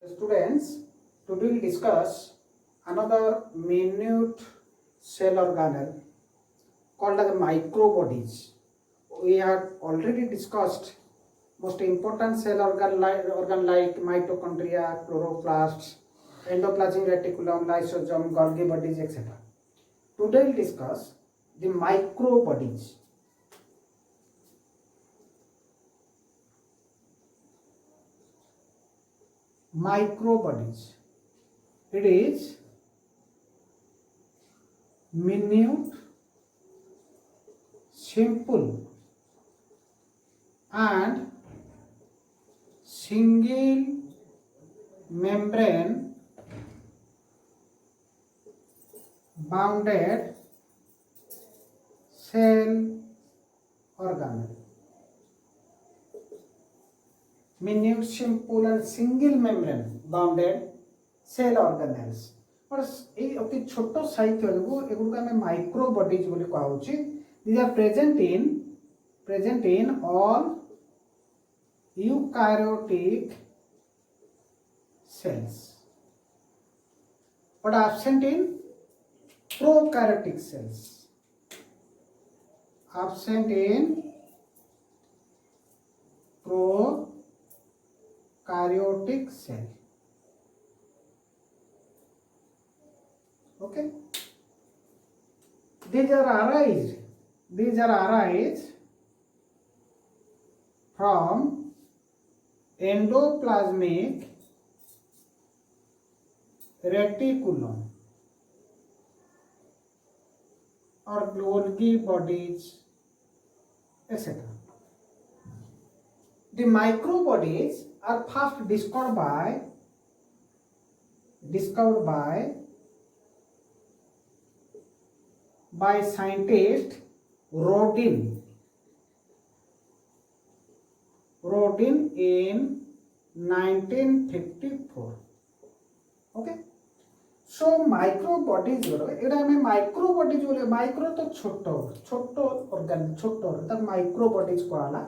Students, today we discuss another minute cell organelle called as microbodies. We have already discussed most important cell organ like mitochondria, chloroplasts, endoplasmic reticulum, lysosome, Golgi bodies, etc. Today we will discuss the microbodies. Microbodies. It is minute, simple and single membrane bounded cell organelle. Minute, simple and single membrane bounded cell organelles. এই অতি ছোট size থিবাকু এগুলো আমি micro bodies বলি কହୁছি. These are present in all eukaryotic cells but absent in prokaryotic cells. Absent in prokaryotic cell. Okay, these are arise from endoplasmic reticulum or Golgi bodies, etc. The microbodies are first discovered by scientist Rodin in 1954. Okay, so microbodies এটা আমি microbodies বলে. Micro তো ছোট organ, ছোট তার microbodies করা.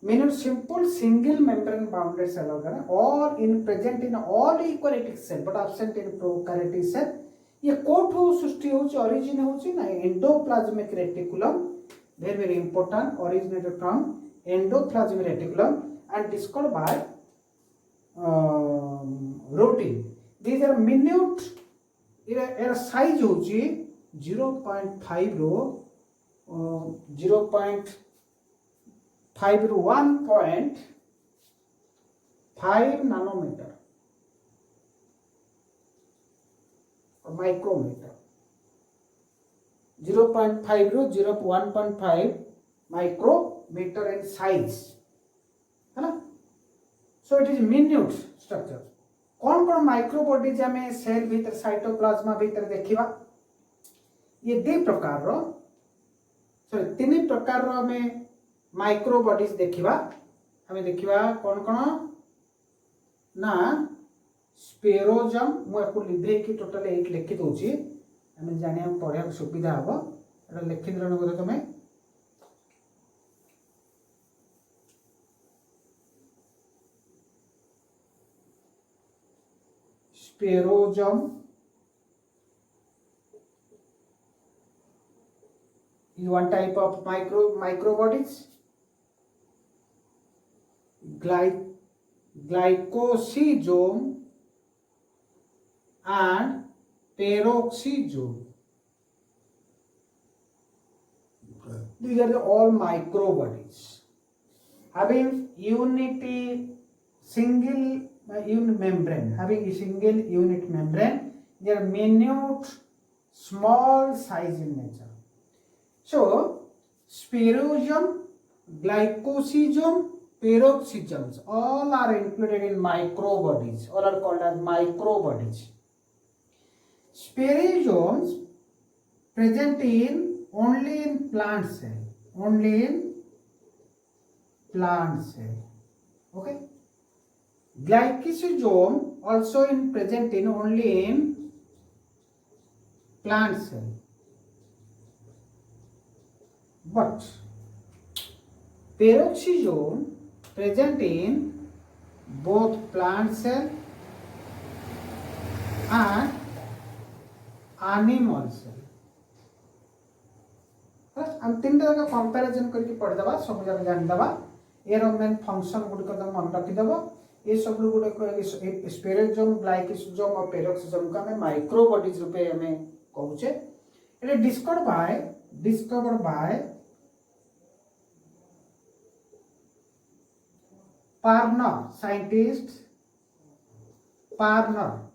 Minute, simple single membrane bounded cell organ or present in all eukaryotic cell but absent in prokaryotic cell. ये कोठो सृष्टि होची, origin होची ना endoplasmic reticulum. Very important, originated from endoplasmic reticulum and discovered by Rodin. These are minute. एर size होची 0.5 रो 0.5 रो 1.5 nanometer or micrometer. 0.5 row 1.5 micrometer in size है ना. So it is minute structure. कौन microbodies आम सेल भीतर cytoplasm भीतर देखा. ये दे प्रकार तीन प्रकार आम माइक्रोबॉडीज देखा. आम देखा कौन ना स्पेरोजम. मुझे लिभे कि टोटाल ये लिखि दूसरी आम जाना पढ़ा सुविधा हम. एटा लिखिदेल बोधे तुम्हें. Sphaerosum, is one type of microbodies. Glycosome and peroxisome. These are all microbodies having membrane, having a single unit membrane. They are minute, small size in nature. So sphaerosum, glycosome, peroxisomes all are included in microbodies. All are called as microbodies. Sphaerosomes present only in plant cell. Okay. Glycosome also present only in plant cell, but peroxisome present in both plant cell and animal cell. हम तीन जगह comparison करके पढ़ दबा सब जगह जान दबा एयर मेन फंक्शन गुड को मन रखी दबो ये सब गुड को स्पेरोजोम ग्लाइकोसोम और पेरोक्सोसोम का हमें माइक्रो बॉडीज रूपे हमें कहूचे it is discovered by Parner scientist Parner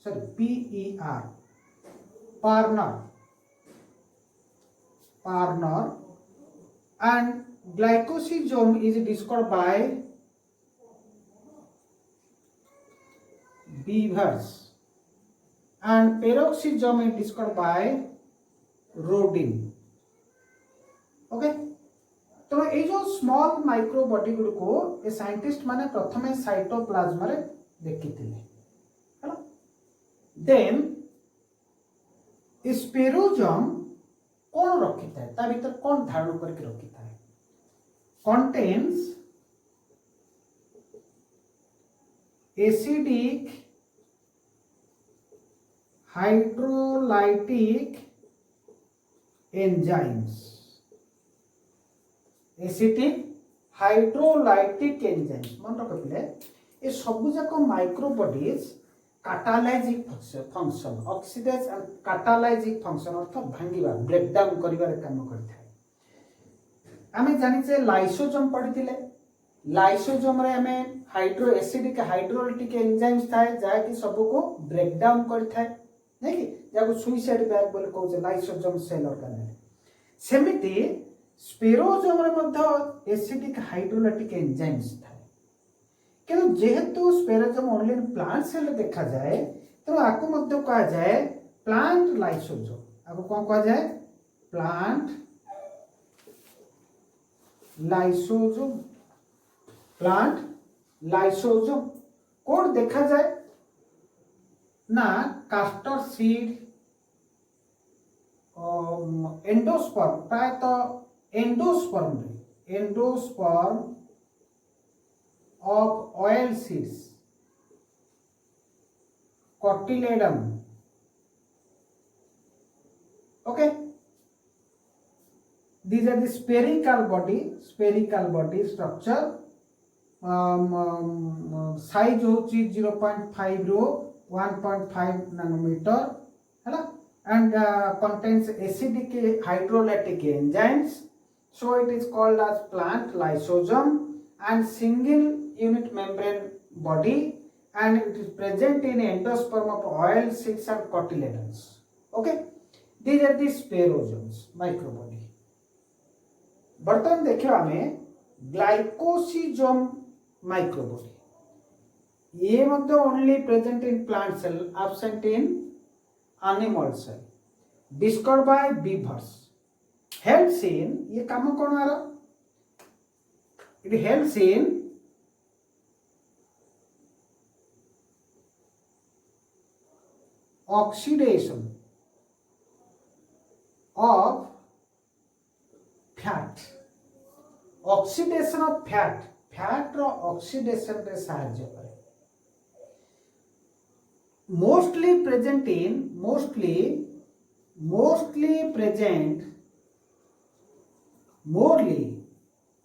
sorry PER Parner and glycosome is discovered by beavers and peroxisome is discovered by rodin. Okay, तो ये जो स्मॉल माइक्रो बॉडी गुड को ये साइंटिस्ट माने प्रथमे साइटोप्लाज्म रे देखिथिले हैला देन स्पेरोजोम कौन रखी था ता भीतर कौन धारण करके रखी था contains acidic hydrolytic enzymes acidic hydrolytic enzymes मन रखिले ये सब जाक micro bodies catalytic function oxidase and catalytic function अर्थ भांगिबा ब्रेक डाउन करिवार काम करथाय आमे जानि जे लाइसोसोम पढिथिले लाइसोसोम रे आमे हाइड्रो एसिडिक हाइड्रोलाइटिक एंजाइम्स थाय जा कि सब को ब्रेक डाउन करथाय नै कि जाको सुइसाइड बैग बोले कहू जे लाइसोसोम सेल ऑर्गेनेल सेमिति स्पेरोसोम रे मध्य एसिडिक हाइड्रोलाइटिक एंजाइम्स थाय किंतु जेहेतु स्पेरोसोम ओनली प्लांट सेल देखा जाए तो आपको मध्य कहा जाए प्लांट लाइसोसोम आपको कौन कहा जाए प्लांट लाइसोसोम कौन देखा जाए ना कास्टर सीड एंडोस्पर्म प्राय तो endosperm of oil seeds cotyledon okay these are the spherical body structure size होची 0.5 रो 1.5 nanometer हैला and contains acidic hydrolytic enzymes so it is called as plant lysosome and single unit membrane body and it is present in endosperm of oil seeds and cotyledons. Okay, these are the sperosomes microbody. बर्तन देखियो हमें ग्लाइकोसिजोम microbody ये मतलब only present in plant cell absent in animal cell discovered by Beevers helps in ये काम कौन आ रहा it helps in oxidation of fat row oxidation रे सहायता करे mostly present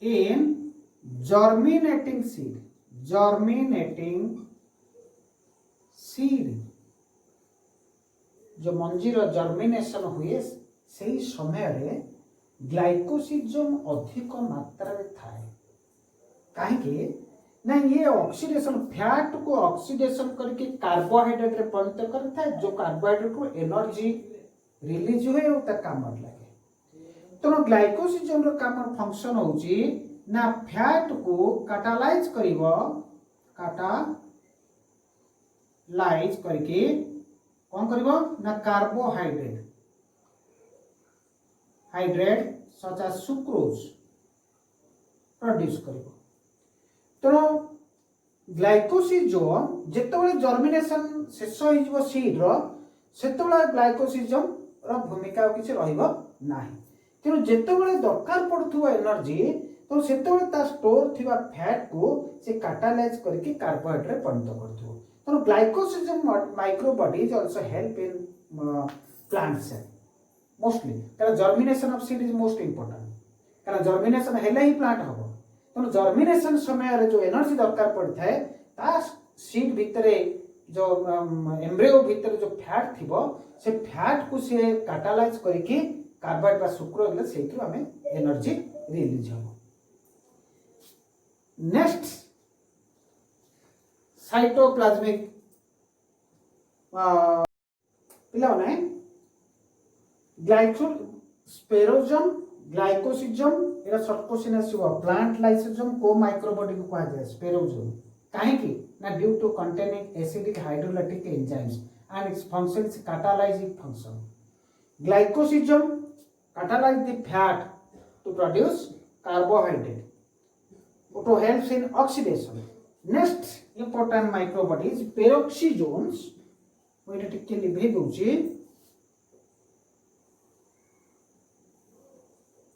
in germinating seed जो मंजीर जर्मिनेशन हुए से समय रे ग्लाइकोसिजोम अधिक मात्रा रे थाए काहे ना ये ऑक्सीडेशन फैट को ऑक्सीडेशन करके कार्बोहाइड्रेट रे परिणत करता है जो कार्बोहाइड्रेट को एनर्जी रिलीज हुए और ता काम लगे तो ग्लाइकोसिजोम रो काम फंक्शन होची ना फैट को कैटालाइज करिवो कैटालाइज करके कौन करिवो ना carbohydrate such as sucrose produce करिवो तो ग्लाइकोसिजोम जेतेबेले जर्मिनेशन शेष होइजो सीड रो सेतेबेले ग्लाइकोसिजोम रो भूमिका किछि रहिबो नाही तेनु जेतेबेले दरकार पड़थुवा एनर्जी तो सेतेबेले ता स्टोर थिबा फैट को से कैटालाइज करके कार्बोहाइड्रेट परिणत करथुवा तो तो glyoxysome micro bodies also help in plant cell mostly कारण germination of seed is most important कारण जर्मिनेशन हेले ही प्लांट हबो तो जर्मिनेशन समय रे जो एनर्जी दरकार पड़ता है ता सीड भितरे जो एम्ब्रियो भितर जो फैट थिबो से फैट को से कैटालाइज करके कार्बाइड बा शुक्र गले सेठु हमें एनर्जी रिलीज हो नेक्स्ट साइटोप्लाज्मिक पिला ने ग्लाइको स्पेरोजम ग्लाइकोसिजम एरा शॉर्ट क्वेश्चन आसीबो प्लांट लाइसोजम को माइक्रोबॉडी को कहा जाय स्पेरोजम काहे की ना due to containing acidic hydrolytic enzymes and its function is catalyzing function. Glycosygen catalyze the fat to produce carbohydrate. It helps in oxidation. Next important microbody is peroxisomes. We will take a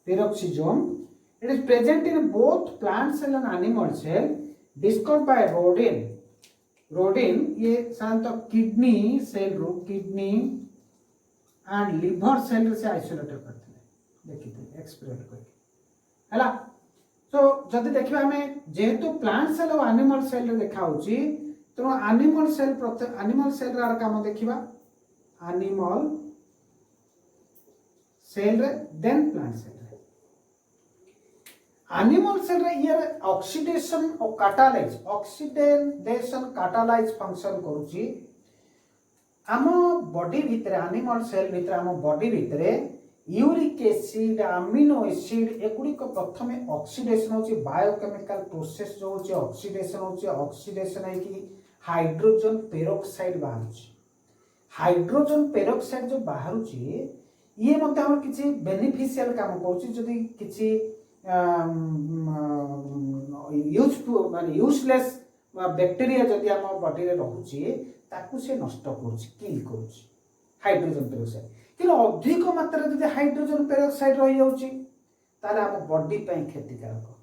peroxisome. It is present in both plant cell and animal cell. Discovered by Rodin. Rodin ये साधारणतः kidney cell रो kidney and liver cell से isolate करते देखिए experiment करके हला तो जदि देखिबा हमें जेहेतु प्लांट सेल और एनिमल सेल रे देखा होची तो एनिमल सेल रा काम देखिबा एनिमल सेल रे then plant cell animal cell रे ये ऑक्सीडेशन और कैटालाइज फंक्शन करूची आम बॉडी भितर एनिमल सेल भितर आम बॉडी भितर यूरिक एसिड अमीनो एसिड एगुड़ी प्रथम ऑक्सीडेशन होची बायोकेमिकल प्रोसेस जो होची ऑक्सीडेशन है कि हाइड्रोजन पेरोक्साइड बाहरुची हाइड्रोजन पेरोक्साइड जो बाहरुची ये मतलब हम किसी बेनिफिशियल काम करूची जदि किसी यूजलेस बैक्टेरिया जदि आम बॉडी रे रहूची ताकू से नष्ट करूची किल करूची हाइड्रोजन पेरोक्साइड कि अधिक मात्रा जदि हाइड्रोजन पेरोक्साइड रही जाउची ताले आम बॉडी पे क्षतिकारक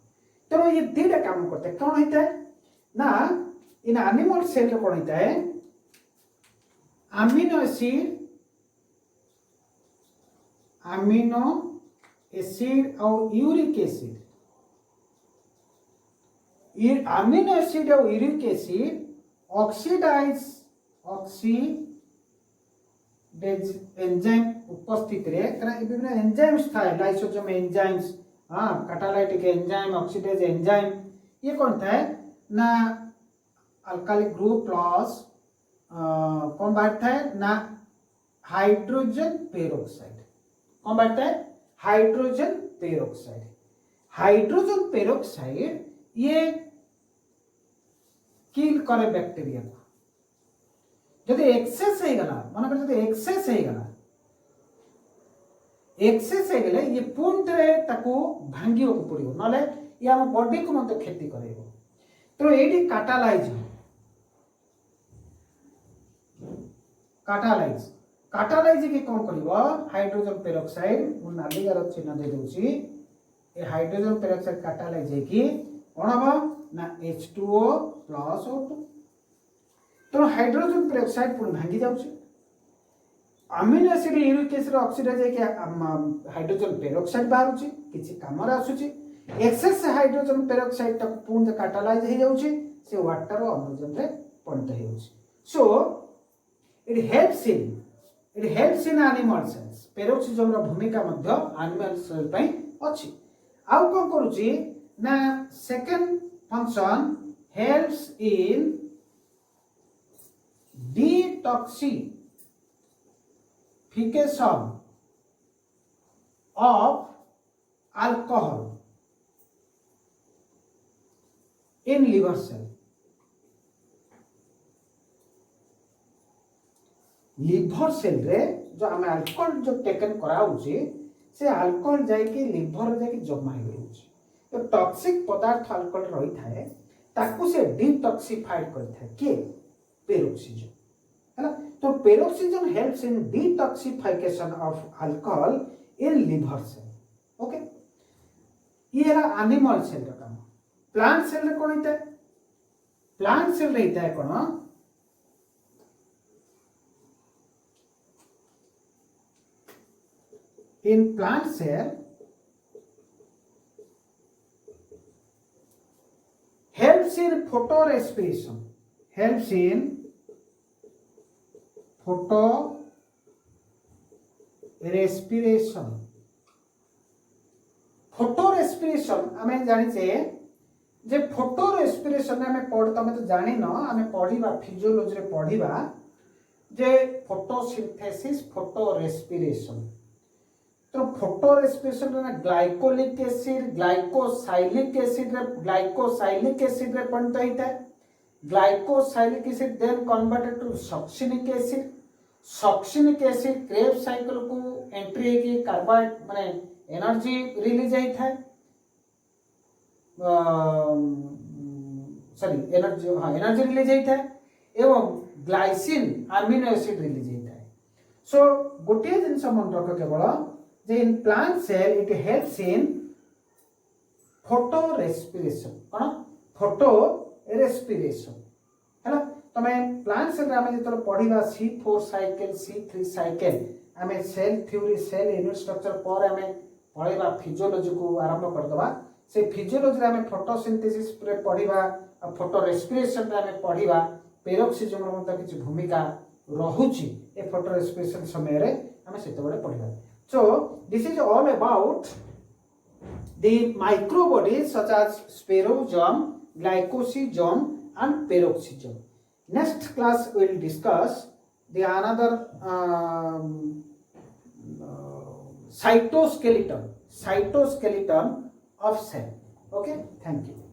तेणु ये दुटा काम करते कौन होता है ना इन एनिमल सेल रे कौन होता है अमीनो एसिड और यूरिक एसिड अमीनो एसिड और यूरिक एसिड एंजाइम उपस्थित रे विभिन्न एंजाइम्स था lysosome enzymes catalytic enzyme oxidase enzyme ये कौन था ना अल्कालिक ग्रुप प्लस कौन बांटता है ना हाइड्रोजन पेरोक्साइड कौन बांटता है हाइड्रोजन पेरोक्साइड ये किल करे बैक्टीरिया को जदि एक्सेस हो गला मन कर जदि एक्सेस हो गले ये पुंटरे ताको भांगियो को पड़ियो नले ये हम बॉडी को मत क्षति करेबो तो एडी कैटालाइज के कौन करिवो हाइड्रोजन पेरोक्साइड मु नालिगार चिन्ह दे दोची ए हाइड्रोजन पेरोक्साइड कैटालाइज की कौन हबो ना H2O प्लस O2 तो हाइड्रोजन पेरोक्साइड पुणी भांगी जाउची amino acid uric acid oxidise के हाइड्रोजन पेरोक्साइड बाहरुची किछि काम रे आसुची एक्सेस हाइड्रोजन पेरोक्साइड तक पुणी कैटालाइज हे जाउची से वाटर और अम्लजन रे परिणत हे जाउची so it helps in animal cells peroxisome रो भूमिका मध्य एनिमल सेल पई अछि आउ कोन करूची ना second function helps in detoxification of alcohol in liver cell liver cell रे जो हमें अल्कोहल जो टेकन कराउची से अल्कोहल जाई के लिवर जाई के जमा हो जाउची तो टॉक्सिक पदार्थ अल्कोहल रही थाए ताकू से डिटॉक्सिफाइड करता है के पेरोक्सिजन है तो peroxisome helps in detoxification of alcohol in liver cell okay ये है एनिमल सेल का काम प्लांट सेल रे कोन होता है प्लांट सेल रहता है कोन in plant cell helps in photorespiration, helps in photorespiration. फोटोरेस्पिरेशन आम जाचे जे फोटोरेस्पिरेशन आम पढ़ तुम तो जान आम पढ़ा फिजियोलॉजी रे पढ़ा जे फोटोसिंथेसिस फोटोरेस्पिरेशन तो photorespiration glycolic acid glyoxylic acid रे परिणत होता है glyoxylic acid then converted to succinic acid Krebs cycle को एंट्री होगी कार्बोहाइड्रेट माने एनर्जी रिलीज होता है सॉरी एनर्जी रिलीज होता है एवं ग्लाइसिन अमीनो एसिड रिलीज होता है सो गोटे जिनस मन रख केवल जे in plant cell it helps in photorespiration कौन फोटो रेस्पिरेशन है तमे प्लांट सेल आम जो पढ़ा C4 साइकिल C3 साइकिल आम cell theory cell unit structure पर आम पढ़ा फिजियोलॉजी को आरंभ करदे से फिजियोलॉजी आम फोटोसिंथेसिस पढ़ा फोटो रेस्पिरेशन आम पढ़ा पेरोक्सिजम किसी भूमिका रहुची ए फोटो रेस्पिरेशन समय रे आम से पढ़ा so this is all about the micro bodies such as spherosome glyoxysome and peroxisome next class will discuss the another cytoskeleton of cell. Okay, thank you.